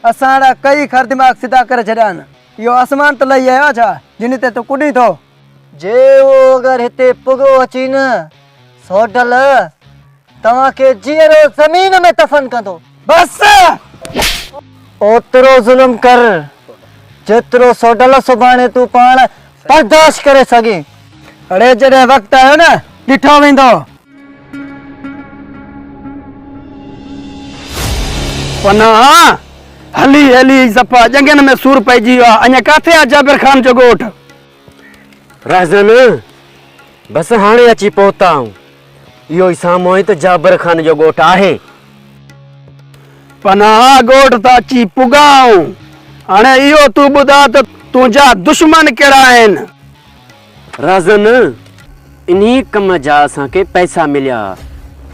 असाड़ा कई खर दिमाग सीधा करे छड़ान यो आसमान तो लई आयो छा जिन ते तो कुडी थो जे वो अगर हिते पुगो अची न सोडल तवा के जीरो जमीन में दफन कंदो। बस ओतरो जुल्म कर जेतरो सोडल सुभाणे तू पाण बर्दाश्त करे सगी। अरे जड़े वक्त आयो ना डिठो वेंदो पना हली हली सफा जंगन में सूर पइजी वियो आहे। अञा काथे आहे जाबिर खान जो ॻोठ? राजन बस हाणे अची पहुता हूं। इहो ई साम्हूं ई त जाबिर खान जो ॻोठ आहे। पना ॻोठ त अची पुगाऊं। हाणे इहो तूं ॿुधा त तुंहिंजा दुश्मन कहिड़ा आहिनि? राजन इन्ही कम जा असांखे पैसा मिलिया,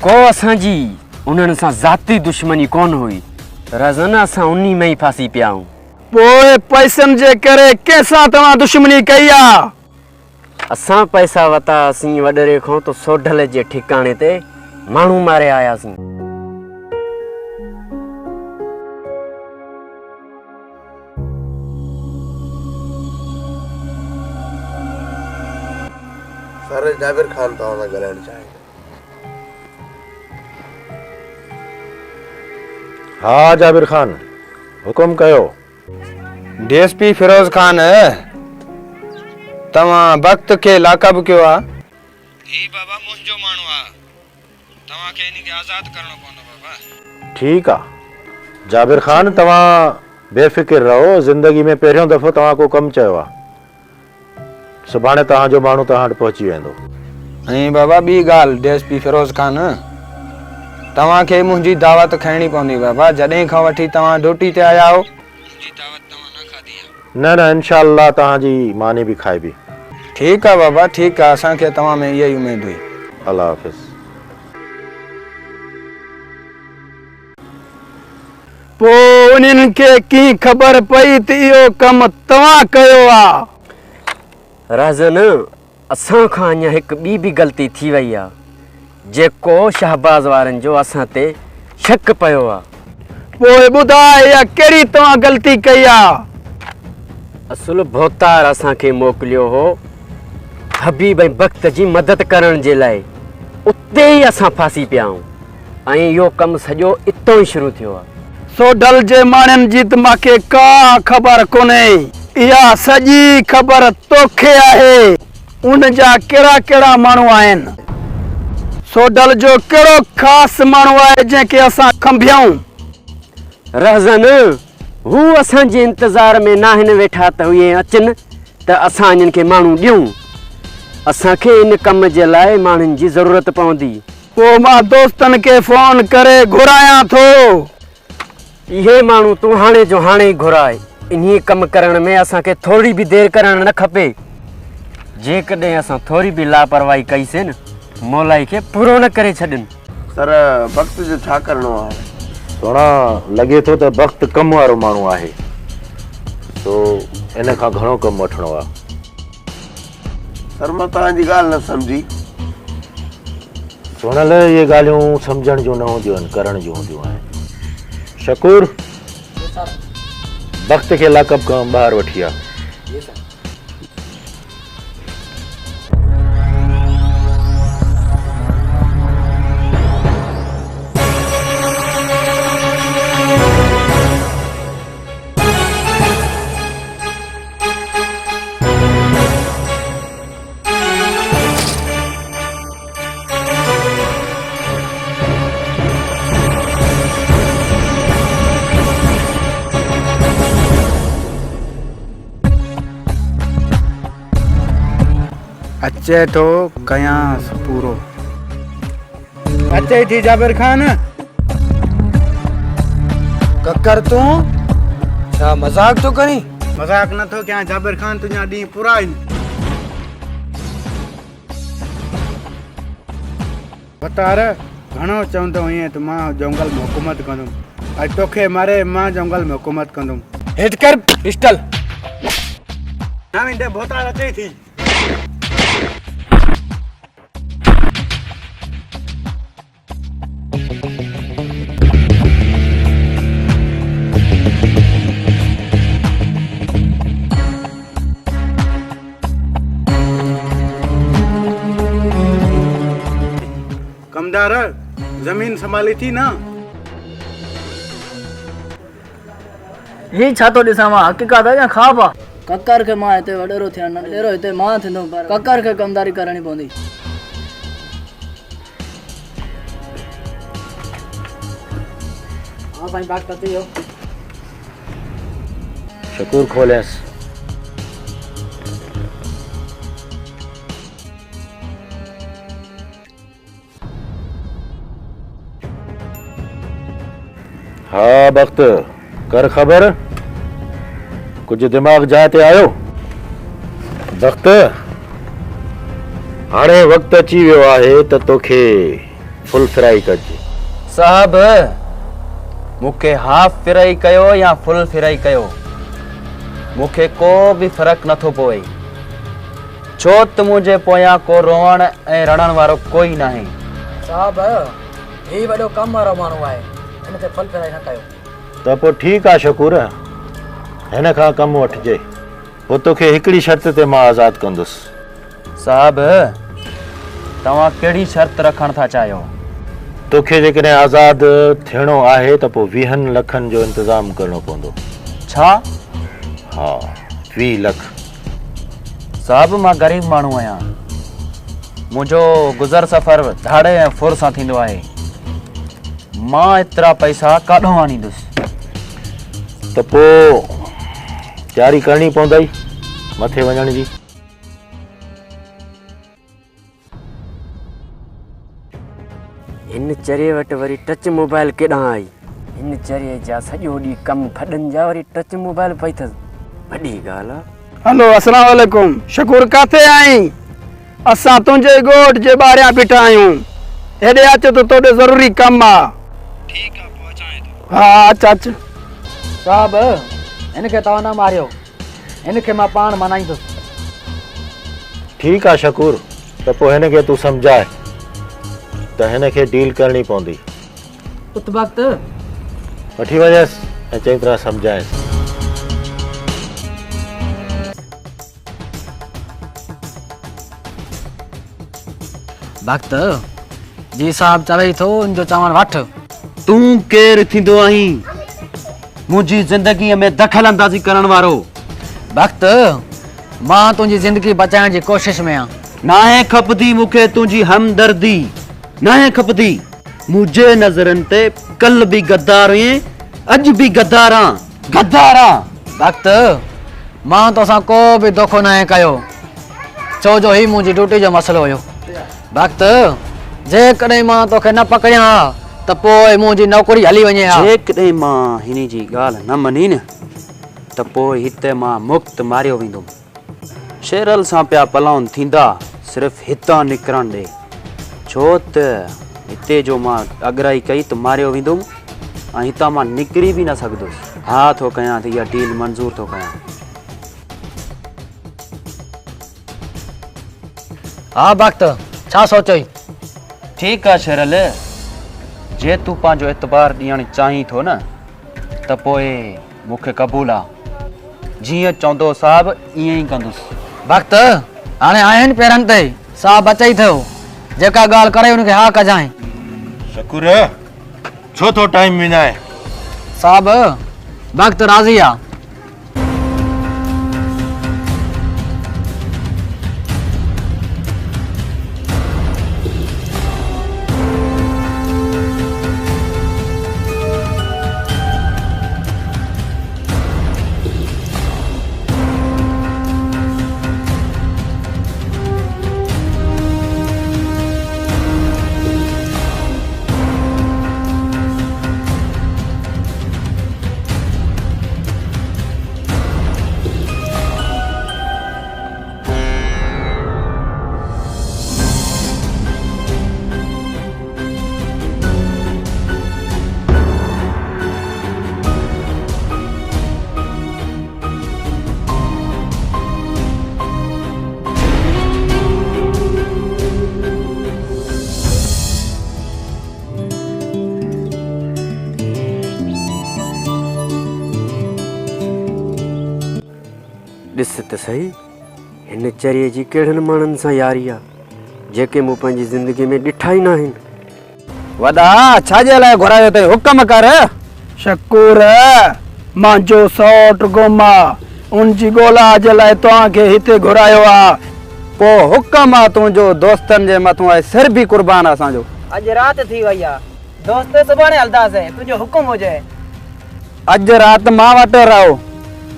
को असांजी उन्हनि सां ज़ाती दुश्मनी कोन हुई। राजन असां उन्ही में ई फासी पिया आहियूं। पोइ पैसनि जे करे कंहिंसां तव्हां दुश्मनी कई आहे? असां पैसा वरितासीं वॾेरे खां त सोढल जे ठिकाणे ते माण्हू मारे आयासीं। सर जाबिर खान तव्हां सां ॻाल्हाइण चाहियां। हाँ जाबिर खान हुकुम कयो। डीएसपी फिरोज खान तव्हां वक्त के लाकब कयो आ? ही बाबा मुंहिंजो माण्हू आ, तव्हांखे इनखे आज़ाद करणो पवंदो बाबा। ठीक आ जाबिर खान तव्हां बेफिक्र रहो। ज़िंदगी में पहिरियों दफ़ो तव्हां को कमु चयो आहे। सुभाणे तव्हांजो माण्हू तव्हां वटि पहुची वेंदो। ऐं बाबा ॿी ॻाल्हि डीएसपी फिरोज खान तव्हांखे मुंहिंजी दावत खणणी पवंदी बाबा। जॾहिं खां वठी तव्हां ड्यूटी ते आया हो मुंहिंजी दावत तव्हां न खाधी आहे। न इंशाअल्लाह तव्हांजी मानी बि खाइबी। ठीक आहे बाबा ठीक आहे, असांखे तव्हां में इहा ई उमेद हुई। अल्लाह हाफ़िज़। पोइ उन्हनि खे कीअं ख़बर पई त इहो कमु तव्हां कयो आहे? राजन असां खां अञा हिकु ॿी बि ग़लती थी वई आहे जेको शहबाज़ वारनि जो असां ते शक पियो आहे। पोइ ॿुधाए इहा कहिड़ी तव्हां ग़लती कई आहे? असुल भोतार असांखे मोकिलियो हो हबीब ऐं वक़्त जी मदद करण जे लाइ। उते ई असां फासी पिया आहियूं ऐं इहो कमु सॼो इतो ई शुरू थियो आहे। सोढल जे माण्हुनि जी त मूंखे का ख़बर कोन्हे। इहा सॼी ख़बर तोखे आहे। उन जा कहिड़ा कहिड़ा माण्हू आहिनि? सोढल जो कहिड़ो ख़ासि माण्हू आहे जंहिंखे असां खंभियूं? रहज़न हू असांजे इंतज़ार में नाहिनि वेठा त उहे अचनि त असां इन्हनि खे माण्हू ॾियूं। असांखे इन कम जे लाइ माण्हुनि जी ज़रूरत पवंदी। पोइ मां दोस्तनि खे फ़ोन करे घुरायां थो। इहे माण्हू तूं हाणे जो हाणे ई घुराए। इन्ही कमु करण में असांखे थोरी बि देरि करणु न खपे। जेकॾहिं असां थोरी बि लापरवाही कईसीं न मौलाई खे पूरो न करे छॾनि। सर वक़्त जो छा करणो आहे? सोना लॻे थो त वक़्तु कमु वारो माण्हू आहे, तो इन खां घणो कमु वठिणो आहे। सर मां तव्हांजी ॻाल्हि न सम्झी। सोनल इहे ॻाल्हियूं सम्झण जूं न हूंदियूं आहिनि, करण जूं हूंदियूं आहिनि। शकूर वक़्त खे लाकब खां ॿाहिरि वठी आ। अचे तो कयांस पूरो। अचे थी जाबिर खान। ककर तू छा मजाक तो करी? मजाक न थो कयां जाबिर खान, तुंहिंजा ॾींहं पूरा आहिनि। वतार घणो चवंदो ईअं त मां जंगल में हुकूमत कंदुमि। अॼु तोखे मारे मां जंगल में हुकूमत कंदुमि। हिट कर पिस्टल। ना वेंदे भोतार अचे थी। जमींदार जमीन संभाली थी ना। ही छा तो ॾिसां मां हक़ीक़त आहे या ख़्वाब आहे? ककर खे मां हिते वॾेरो थिया न ॾेरो हिते मां थींदुमि, पर ककर खे कमदारी करणी पवंदी। हाँ साईं, बात करती हो। शकूर खोलेस। हाँ बख्त कर ख़बर, कुछ दिमाग जाते आयो। बख्त हाणे वक्त अची वियो आहे त तोखे फुल फ्राई कजे। साहब मूंखे हाफ फ्राई कयो या फुल फ्राई कयो, मूंखे को बि फ़र्क़ु नथो पवे, छो त मुंहिंजे पोयां को रोअण ऐं रणण वारो कोई नाहे। साहब ही वॾो कम वारो माण्हू आहे, हिनखे फल फ्राई न कयो। त पोइ ठीकु आहे शकूर, हिन खां कमु वठिजे, पोइ तोखे हिकिड़ी शर्त ते मां आज़ादु कंदुसि। साहब तव्हां कहिड़ी शर्त रखण था चाहियो? तोखे जेकॾहिं आज़ादु थियणो आहे त पोइ 20 लखनि जो इंतज़ाम करणो पवंदो। छा? हा 20 लख। साहब मां ग़रीब माण्हू आहियां, मुंहिंजो गुज़र सफ़र धाड़े ऐं फुर सां थींदो आहे, मां एतिरा पैसा काॾों आणींदुसि? त पोइ तयारी करणी पवंदई मथे वञण जी। हिन चरे वटि वरी टच मोबाइल केॾां आई? हिन चरे जा सॼो ॾींहुं कमु फॾनि जा, वरी टच मोबाइल पई अथसि, वॾी ॻाल्हि आहे। हेलो अस्सलाम वालेकुम। शकूर काथे आई? असां तुंहिंजे ॻोठ जे ॿाहिरियां बीठा आहियूं, हेॾे अच त तोॾे ज़रूरी कमु आहे। ठीकु आहे पोइ अचां थो। हा अच अच। साहब हिनखे तव्हां न मारियो, हिनखे मां पाण मनाईंदुसि। ठीकु आहे शकूर, त पोइ हिनखे तूं सम्झाए त हिनखे डील करणी पवंदी। उत वक़्त वठी वञेसि ऐं चङी तरह सम्झाएसि। वक़्त जी साहब चवई थो जो चवण वठ। तूं केरु थींदो आहीं मुंहिंजी ज़िंदगीअ में दख़ल अंदाज़ी करण वारो? वक़्त मां तुंहिंजी ज़िंदगी बचाइण जी कोशिश में आहियां। नाहे खपंदी मूंखे तुंहिंजी हमदर्दी, नाहे खपंदी। मुंहिंजे नज़रनि ते कल्ह बि गद्दार हुई, अॼु बि गद्दारां गद्दारां। वक़्त मां तोसां को बि धोखो न कयो, छो जो ही मुंहिंजी ड्यूटी जो मसइलो हुयो। वक़्त जेकॾहिं मां तोखे न पकड़ियां त पोइ मुंहिंजी नौकरी हली वञे हा। जेकॾहिं मां हिन जी ॻाल्हि न मञी न त पोइ हिते मां मुक्त मारियो वेंदुमि। शेरल सां पिया पलाउन थींदा, सिर्फ़ु हितां निकिरण ॾे, छो त हिते जो मां अगराई कई त मारियो वेंदुमि ऐं हितां मां निकिरी बि न सघंदुसि। हा थो कयां त इहा डील मंज़ूर थो कयां। हा वक़्त छा सोचई? ठीकु आहे शेरल, जे तूं पंहिंजो एतबार ॾियणु चाहीं थो न त पोइ मूंखे क़बूल आहे, जीअं चवंदो साहब ईअं ई कंदुसि। वक़्त हाणे आहिनि पेरनि ते, साहब अचई थियो, जेका ॻाल्हि करे हुनखे हा कजांइ। शकूर छो थो टाइम विञाए? साहब वक़्त राज़ी आहे। ॾिस त सही, हिन चरीअ जी कहिड़नि माण्हुनि सां यारी आहे जेके मूं पंहिंजी ज़िंदगी में ॾिठा ई न आहिनि। वॾा छाजे लाइ घुरायो अथई हुकम कर। शकूर मुंहिंजो सौट गुम आहे उन जी ॻोल्हा जे लाइ तव्हांखे हिते घुरायो आहे। पोइ हुकम आहे तुंहिंजो दोस्तनि जे मथां आहे सिर बि क़ुर्बान असांजो। अॼु राति थी वई आहे दोस्त सुभाणे हलंदासीं तुंहिंजो हुकुम हुजे। अॼु राति मां वटि रहो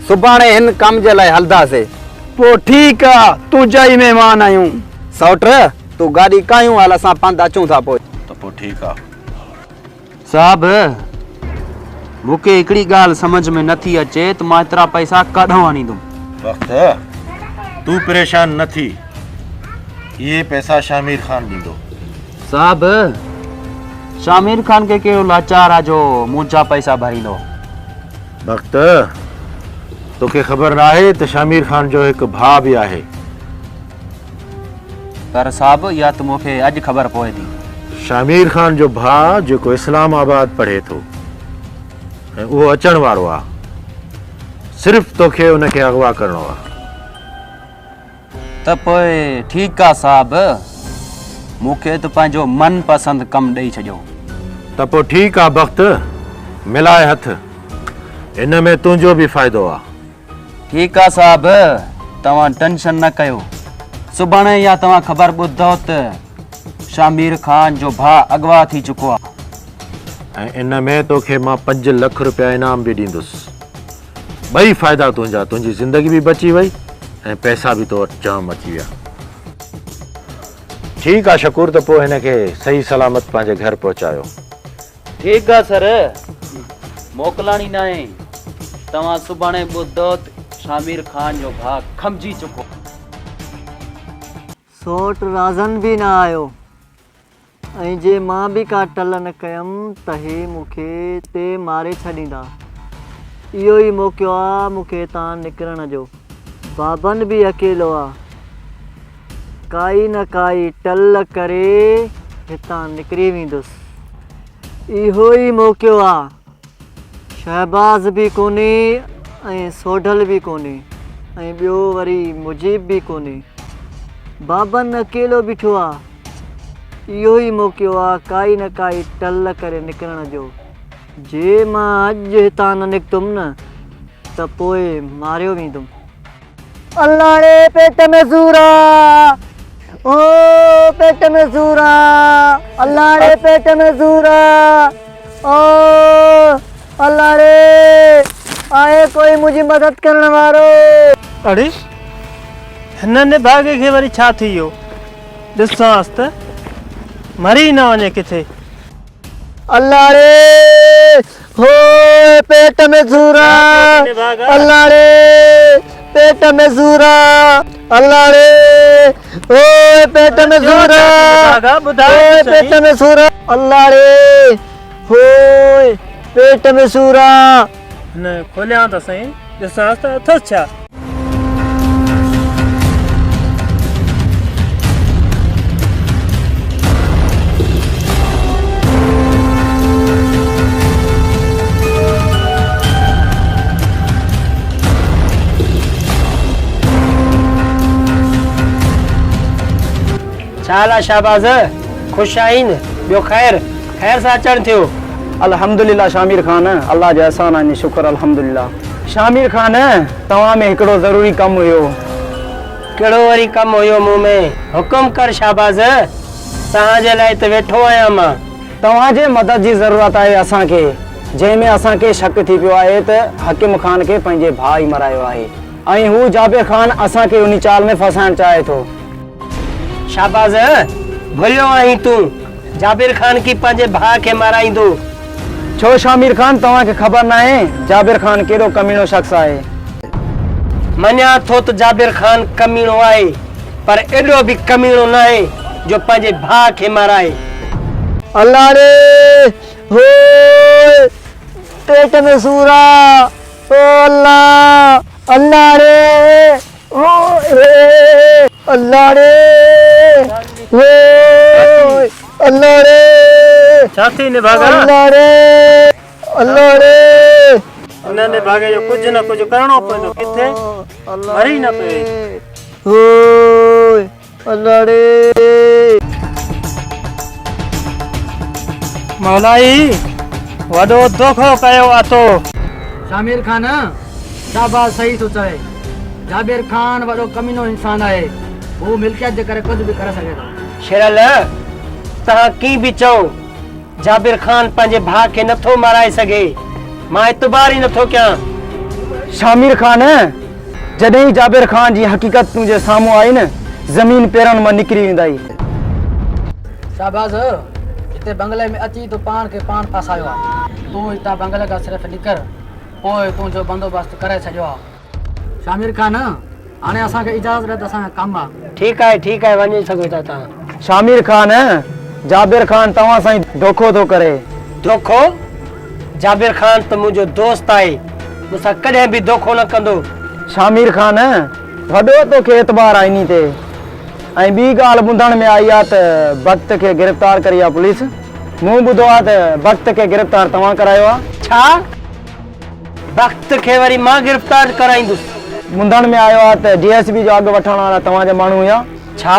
सुभाणे हिन कम जे लाइ हलंदासीं। पोइ ठीकु आहे तुंहिंजा ई महिमान आहियूं। सौट तूं गाॾी कयूं हल असां पंधु अचूं था पोइ। त पोइ ठीकु आहे। साहब मूंखे हिकिड़ी ॻाल्हि सम्झ में नथी अचे त मां एतिरा पैसा काॾों आणींदुमि। वक़्तु तूं परेशान न थी, ये पैसा शामिर खान ॾींदो। साहब शामिर खान के कहिड़ो लाचार आहे जो मुंहिंजा पैसा भरींदो। वक़्तु तोखे ख़बर न आहे त शामिर खान जो हिकु भाउ बि आहे। पर साहब इहा त मूंखे अॼु ख़बर पवे थी। शामिर खान जो भाउ जेको इस्लामाबाद पढ़े थो ऐं उहो अचण वारो आहे। सिर्फ़ तोखे उनखे अगवा करणो आहे। त पोइ ठीकु आहे साहब मूंखे त पंहिंजो मनपसंदि कमु ॾेई छॾियो। त पोइ ठीकु आहे वक़्तु मिलाए हथ, इन में तुंहिंजो बि फ़ाइदो आहे। ठीकु आहे साहब तव्हां टेंशन न कयो। सुभाणे या तव्हां ख़बर ॿुधो त शामिर खान जो भाउ अगवा थी चुको आहे ऐं इन में तोखे मां 5 लख रुपया इनाम बि ॾींदुसि। ॿई फ़ाइदा तुंहिंजा, तुंहिंजी ज़िंदगी बि बची वई ऐं पैसा बि तो वटि जाम अची विया। ठीकु आहे शकूर, त पोइ हिनखे सही सलामत पंहिंजे घर पहुचायो। ठीकु आहे सर मोकिलाणी न आहे। तव्हां सुभाणे ॿुधो शामिर खान जो भाउ खमजी चुको। सौट राज़न बि न आयो ऐं जे मां बि का टल न कयमि त हे मूंखे ते मारे छॾींदा। इहो ई मौक़ो आहे मूंखे हितां निकिरण जो। बाबन बि अकेलो आहे, काई न काई टल करे हितां निकिरी वेंदुसि। इहो ई मौक़ो आहे। शहबाज़ बि कोन्हे ऐं सोढल बि कोन्हे ऐं ॿियो वरी मुजीब बि कोन्हे। बाबन अकेलो बीठो आहे। इहो ई मौक़ो आहे काई न काई टल करे निकिरण जो। जे मां अॼु हितां न निकितुमि न त पोइ मारियो वेंदुमि। अल्लाह रे पेट में सूर आहे, ओ पेट में सूर आहे, अल्लाह रे पेट में सूर आहे, ओ अल्लाह रे आहे कोई मुंहिंजी मदद करण वारो। अरे हिन भागे खे वरी छा थी वियो? ॾिसांसि त मरी न वञे किथे। अल्लाह रे हो पेट में सूर आहे, अल्लाह रे पेट में सूर आहे, अल्लाह रे ओ पेट में सूर आहे, पेट में सूर आहे, अल्लाह रे हो पेट में सूर आहे। न खोलियां त सही ॾिसांसि त अथसि छा। छाला शाहबाज़ ख़ुशि आहिनि? ॿियो ख़ैर सां अचणु थियो? अल्हम्दुलिल्लाह शामिर खान अल्लाह जे अहसान आहिनि शुक्र अल्हम्दुलिल्लाह। शामिर खान तव्हां में हिकिड़ो ज़रूरी कमु हुयो। कहिड़ो वरी कमु हुयो मूं में? हुकुम कर शाहबाज़ तव्हांजे लाइ त वेठो आहियां मां। तव्हांजे मदद जी ज़रूरत आहे असांखे, जंहिंमें असांखे शक थी पियो आहे त हकीम खान खे पंहिंजे भाउ ई मरायो आहे ऐं हू जाबिर खान असांखे उन चाल में फसाइण चाहे थो। शाहबाज़ भुलियो आहीं तूं जाबिर खान की पंहिंजे भाउ खे माराईंदो। छो शामिर खान तव्हांखे ख़बर न आहे जाबिर खान कहिड़ो कमीनो शख़्स आहे? मञा थो त जाबिर खान कमीनो आहे पर एॾो बि कमीनो न आहे जो पंहिंजे भाउ खे माराए। अल्लाह रे हो पेट में सूर आहे, ओ अल्लाह, अल्लाह रे ओ रे अल्लाह रे हो अल्लाह रे साथी ने भागा अल्लाह रे अल्लाह रे उन्होंने भागे जो कुछ न कुछ करणो पवंदो किथे मरी न पए। हो अल्लाह रे मौलाई वॾो दोखो कयो अथो। शामिर खान शाबाश सही सोचा है। जाबिर खान वॾो कमीनो इंसान आहे। हू मिल्कियत जे करे कुझु बि करे सघे थो। शेरल तव्हां की बि चओ जाबिर खान पंहिंजे भाउ खे नथो माराए सघे। मां एतबार ई नथो कयां। शामिर खान जॾहिं जाबिर खान जी हक़ीक़त तुंहिंजे साम्हूं आई न ज़मीन पेरनि मां निकिरी वेंदाई। शाबाश हिते बंगले में अची तो पाण खे पाण फासायो आहे। तूं हितां बंगले खां सिर्फ़ु निकर पोइ तुंहिंजो बंदोबस्तु करे छॾियो आहे। शामिर खान हाणे असांखे इजाज़त ॾे त असांजो कमु आहे। ठीक है वञी सघो था तव्हां। शामिर खान जाबिर खान तव्हां सां ई धोखो थो करे। धोखो? जाबिर खान त मुंहिंजो दोस्त आहे। मूंसां कॾहिं बि धोखो न कंदो। शामिर खान वॾो तोखे एतबार आहे इन ते। ऐं ॿी ॻाल्हि ॿुधण में आई आहे त भक्त खे गिरफ़्तार करी आहे पुलिस। मूं ॿुधो आहे त भक्त खे गिरफ़्तार तव्हां करायो आहे। छा? भक्त खे वरी मां गिरफ़्तार कराईंदुसि? ॿुधण में आयो आहे त DSP जो अघु वठण वारा तव्हांजा माण्हू हुया। छा?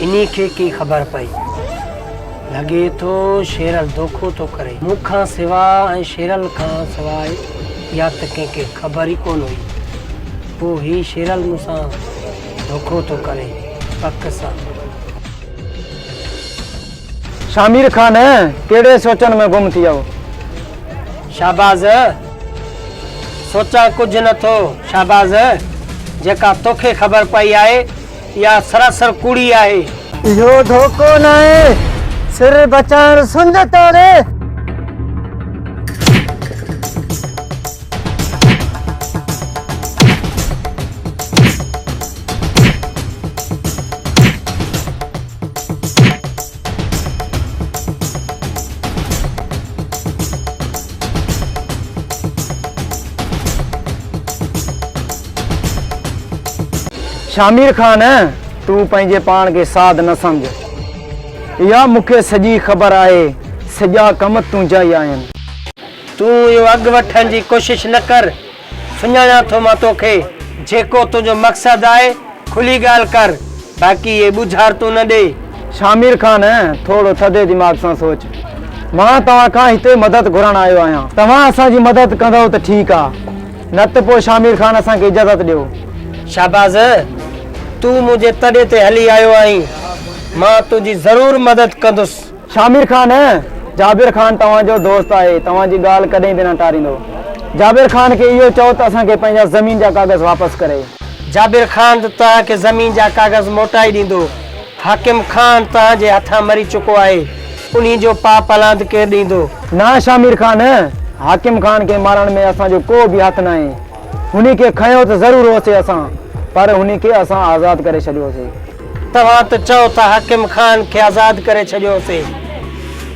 इन्ही खे की ख़बर पई? लॻे थो शेरल धोखो थो करे। मूंखां सवाइ ऐं शेरल खां सवाइ या त कंहिंखे ख़बर ई कोन हुई। पोइ ही शेरल मूंसां धोखो थो करे पक सां। शामिर खान कहिड़े सोचनि में गुम थी वियो? शाबाज़ सोचा कुझु नथो। शाबाज़ जेका तोखे ख़बर पई आहे या सरासर कूड़ी आहे। इहो धोखो न आहे, सिर बचाइण सुंज तोड़े। शामिर खान तूं पंहिंजे पाण खे साध न सम्झ। इहा मूंखे सॼी ख़बर आहे। सॼा कम तुंहिंजा ई आहिनि। तूं इहो अघु वठण जी कोशिश न कर। सुञाणां थो मां तोखे। जेको तुंहिंजो मक़सदु आहे खुली ॻाल्हि कर। बाक़ी इहे ॿुझारतूं न ॾे। शामिर खान थोरो थधे दिमाग़ सां सोच। मां तव्हां खां हिते मदद घुरण आयो आहियां। तव्हां असांजी मदद कंदव त ठीकु आहे, न त पोइ शामिर खान असांखे इजाज़त ॾियो। शाबाज़ तूं मुंहिंजे तॾे ते हली आयो आहीं। मां तुंहिंजी ज़रूर मदद कंदुसि। शामिर खान जाबिर खान तव्हांजो दोस्त आहे। तव्हांजी ॻाल्हि कॾहिं बि न टारींदो। जाबिर खान खे इहो चओ त असांखे पंहिंजा ज़मीन जा कागज़ वापसि करे। जाबिर खान त तव्हांखे ज़मीन जा कागज़ मोटाए ॾींदो। हाकिम खान तव्हांजे हथां मरी चुको आहे। उन्ही जो पाप अलाद केरु ॾींदो? न शामिर खान, हाकिम खान खे मारण में असांजो को बि हथ न आहे। हुन खे खयो त ज़रूरु होसीं असां, पर हुन खे असां आज़ादु करे छॾियोसीं। तव्हां त चओ था हाकिम खान खे आज़ादु करे छॾियोसीं,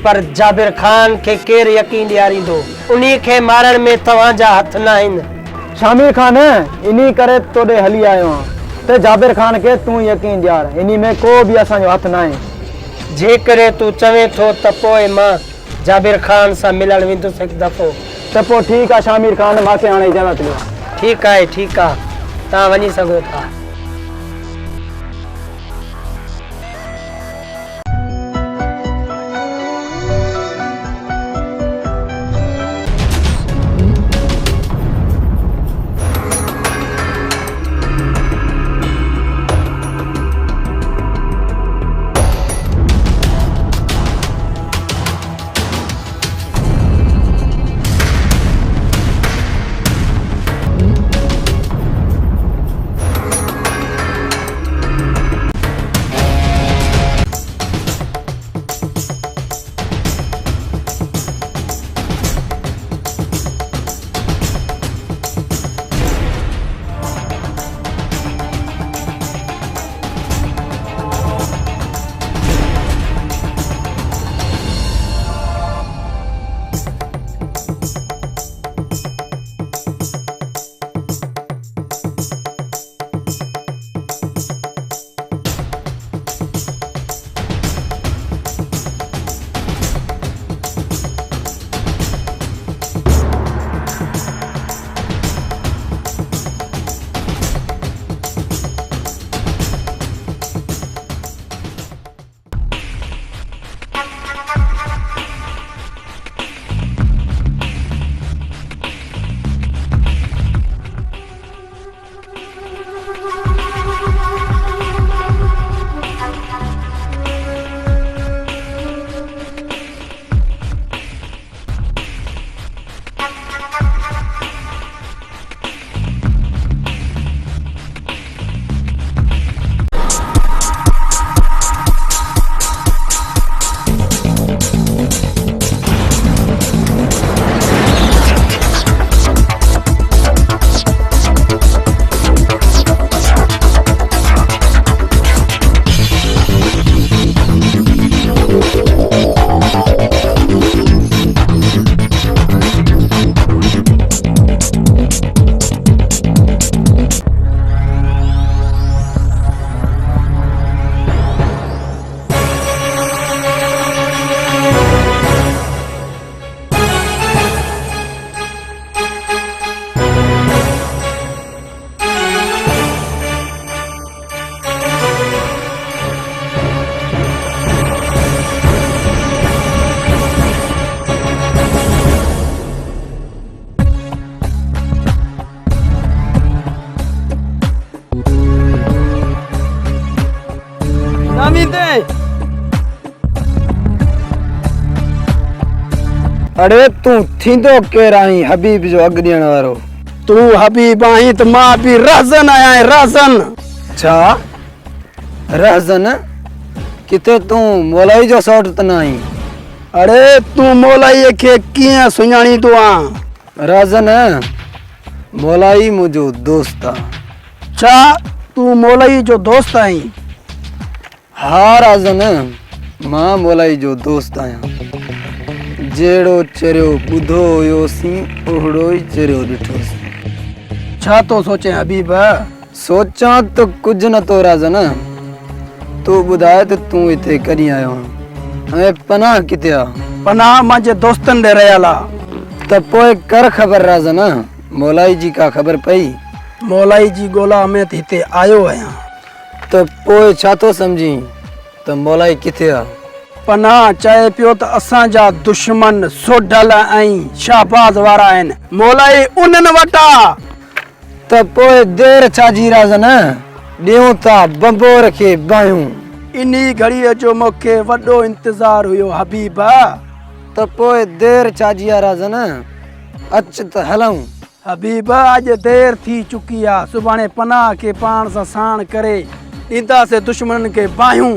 पर जाबिर खान खे केरु यकीन ॾियारींदो? उन्ही खे मारण में तव्हांजा हथ न आहिनि। शामिर खान इन करे तोॾे हली आयो आहियां त जाबिर खान खे तूं यकीन ॾियार। इन में को बि असांजो हथ न आहे। जेकॾहिं तूं चवे थो त पोइ मां जाबिर खान सां मिलण वेंदुसि हिकु दफ़ो। त पोइ ठीकु आहे शामिर खान, मूंखे हाणे इजाज़त ॾियो। ठीकु आहे तव्हां वञी सघो था। हमीदे अरे तू थींदो केर आई हबीब जो अॻु ॾियण वारो तू हबीब आई त मां बि रहज़न आया आहियां रहज़न छा रहज़न किथे तूं मोलाई जो सौट त न आई अरे तू मोलाईअ खे कीअं सुञाणींदो आहीं राज़न मोलाई मुंहिंजो दोस्त आहे छा तू मोलाई जो दोस्त आहीं हा राज़न मां मोलाई जो दोस्त आहियां जहिड़ो चरियो ॿुधो हुयोसीं ओहिड़ो ई चरियो ॾिठोसीं छा तो सोचे हबीब सोचां त कुझु नथो राज़न तूं ॿुधाए त तूं हिते कॾहिं आयो आहीं ऐं पनाह किथे आहे पनाह मुंहिंजे दोस्तनि ॾे रहियल आहे त पोइ कर ख़बर राज़न मोलाई जी का ख़बर पई मोलाई जी ॻोल्हा में त हिते आयो आहियां त पोइ छा थो सम्झी त मोलाई किथे आहे पनाह चए पियो त असांजा दुश्मन सोढल ऐं शाहबाज़ वारा आहिनि मोलाई उन्हनि वटि आहे त पोइ देर छाजी राज़न ॾियूं था बंबोर खे बाहियूं इन्ही घड़ीअ जो मूंखे वॾो इंतज़ार हुयो हबीब त पोइ देर छाजी आहे राज़न अच त हलूं हबीब अॼु देर थी चुकी आहे सुभाणे पनाह खे पाण सां साण करे ॾींदासीं दुश्मननि खे बाहियूं